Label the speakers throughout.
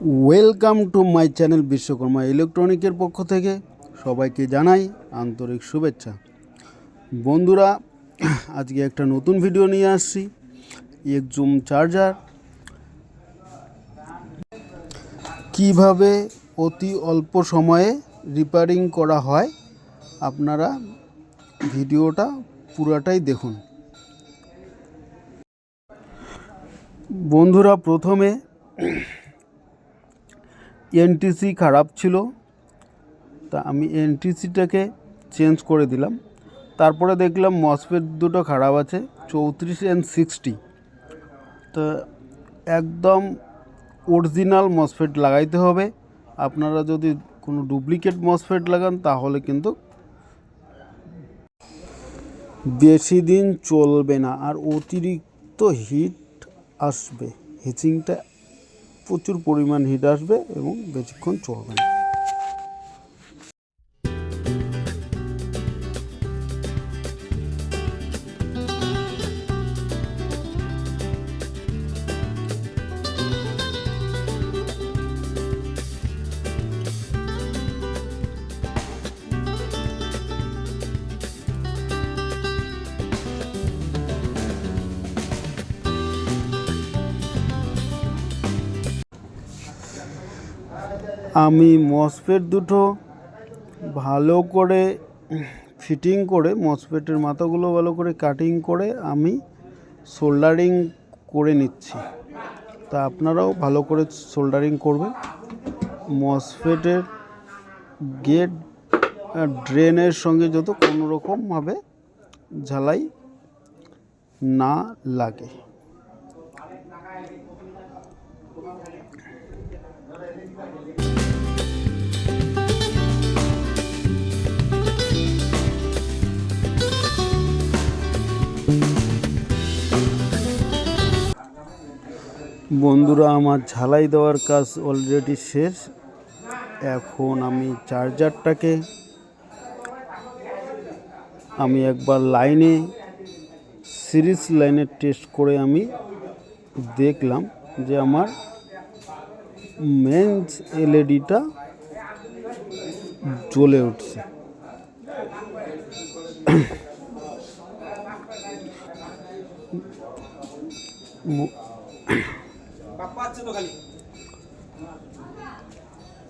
Speaker 1: Welcome to my channel Vishwakarma ইলেকট্রনিকের পক্ষ থেকে সবাইকে জানাই আন্তরিক শুভেচ্ছা। বন্ধুরা, আজকে একটা নতুন ভিডিও নিয়ে আসছি। একজুম চার্জার কিভাবে অতি অল্প সময়ে রিপেয়ারিং করা হয়, আপনারা ভিডিওটা পুরাটাই দেখুন। বন্ধুরা, প্রথমে এনটিসি খারাপ ছিল, তা আমি এনটিসিটাকে চেঞ্জ করে দিলাম। তারপরে দেখলাম মসফেট দুটো খারাপ আছে, 34 and 60। তো একদম অরিজিনাল মসফেট লাগাইতে হবে। আপনারা যদি কোনো ডুপ্লিকেট মসফেট লাগান তাহলে কিন্তু বেশি দিন চলবে না, আর অতিরিক্ত হিট আসবে। হিচিংটা প্রচুর পরিমাণ হিট আসবে এবং বেশিক্ষণ চলবে না। আমি মসফেট দুটো ভালো করে ফিটিং করে, মসফেটের মাথাগুলো ভালো করে কাটিং করে আমি সোল্ডারিং করে নিচ্ছি। তা আপনারাও ভালো করে সোল্ডারিং করবেন। মসফেটের গেট ড্রেনের সঙ্গে যত কোনো রকমভাবে ঝালাই না লাগে। বন্ধুরা, আমার ঝালাই দেওয়ার কাজ অলরেডি শেষ। এখন আমি চার্জারটাকে একবার সিরিজ লাইনে টেস্ট করে আমি দেখলাম যে আমার মেইন এলইডিটা জ্বলে উঠছে।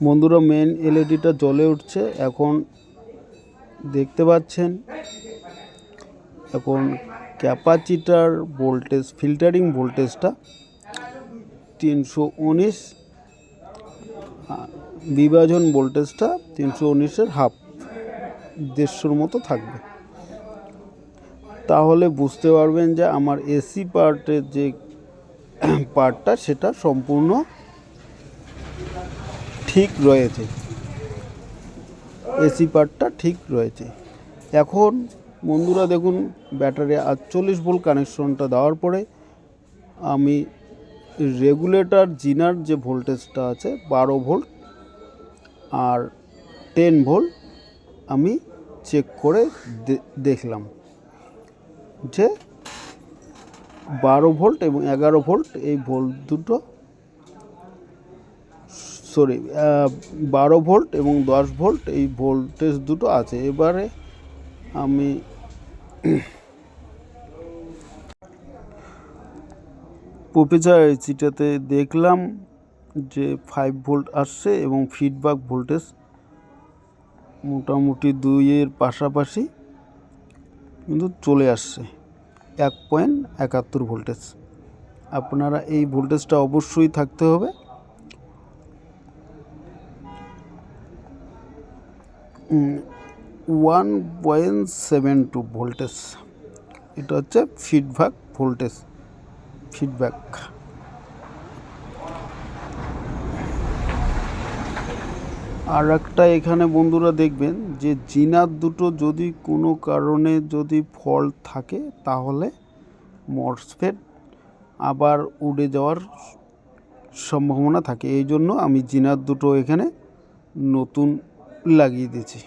Speaker 1: বন্ধুরা, মেন এলইডিটা জ্বলে উঠছে। এখন দেখতে পাচ্ছেন, এখন ক্যাপাসিটার ভোল্টেজ, ফিল্টারিং ভোল্টেজটা 319, বিভাজন ভোল্টেজটা 319-এর হাফ, 150-র মতো থাকবে। তাহলে বুঝতে পারবেন যে আমার এসি পার্টের যে পার্টটা সেটা সম্পূর্ণ ঠিক রয়েছে, এসি পার্টটা ঠিক রয়েছে। এখন বন্ধুরা দেখুন, ব্যাটারি 48 ভোল্ট কানেকশনটা দেওয়ার পরে আমি রেগুলেটর জিনার যে ভোল্টেজটা আছে 12 ভোল্ট আর 10 ভোল্ট আমি চেক করে দেখলাম যে 12 ভোল্ট এবং 11 ভোল্ট এই ভোল্ট দুটো, 12 ভোল্ট এবং 10 ভোল্ট এই ভোল্টেজ দুটো আছে। এবারে আমি প্রপেচার এসিটাতে দেখলাম যে 5 ভোল্ট আসছে এবং ফিডব্যাক ভোল্টেজ মোটামুটি 2-এর পাশাপাশি কিন্তু চলে আসছে, 1.71 ভোল্টেজ। আপনারা এই ভোল্টেজটা অবশ্যই থাকতে হবে। 1.72 ভোল্টেজ, এটা হচ্ছে ফিডব্যাক ভোল্টেজ। ফিডব্যাক আর একটা এখানে বন্ধুরা দেখবেন যে জিনার দুটো যদি কোনো কারণে যদি ফল্ট থাকে তাহলে মসফেট আবার উড়ে যাওয়ার সম্ভাবনা থাকে। এই জন্য আমি জিনার দুটো এখানে নতুন লাগিয়ে দিয়েছি।